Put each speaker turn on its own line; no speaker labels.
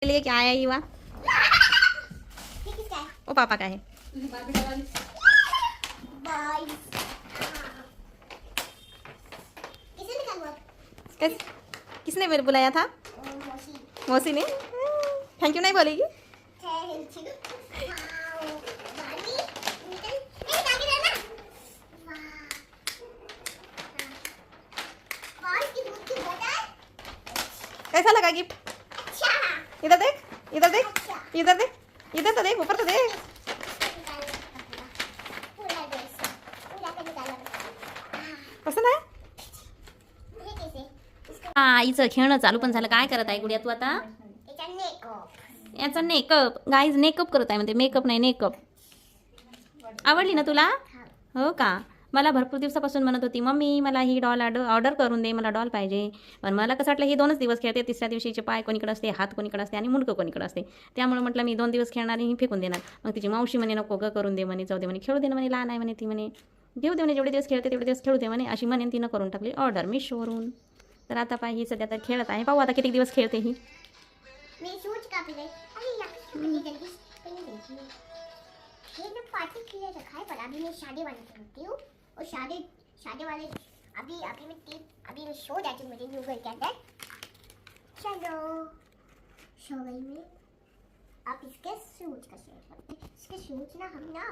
के लिए क्या आया युवा? ओ पापा का है। किसने मेरे बुलाया था? मौसी ने। थैंक यू नहीं बोलेगी? कैसा लगा गिफ्ट? इधर देख, इधर देख, इधर देख, इधर तो देख, ऊपर तो देख। पसंद आहे? आईचं खेळणं चालू पण झालं. काय करत आहे गुडिया तू आता? याचा मेकअप गाईज, मेकअप करत आहे म्हणते. मेकअप नाही, मेकअप. आवडली ना तुला? हो का? मला भरपूर दिवसापासून म्हणत होती मम्मी मला ही डॉल ऑर्डर करून दे, मला डॉल पाहिजे. पण मला कसं वाटलं ही 2च दिवस खेळते, तिसऱ्या दिवशीचे पाय कोणीकडे असते, हात कोणीकडे असते आणि मुंडकं कोणीकडे असते. त्यामुळे म्हटलं मी 2 दिवस खेळणार आणि ही फेकून देणार. मग तिची मावशी म्हणे नको ग करून दे म्हणे, जाऊ दे म्हणे, खेळू दे म्हणे, लहान आहे म्हणे ती म्हणे, घेऊ दे म्हणे, जेवढे दिवस खेळते तेवढे दिवस खेळू दे म्हणे, अशी म्हणे. तिनं करून टाकली ऑर्डर मिशोवरून. तर आता पाय ही सध्या तर खेळत आहे. पाहू आता किती दिवस खेळते ही.
पार्टी के लिए रखा है पर अभी मैं शादी वाले खेलती हूँ और शादी वाले अभी मैं सो जाती हूँ मेरे न्यू घर के अंदर। चलो सो गई मैं। आप इसके शूज का शेयर करते हैं। इसके शूज ना हम ना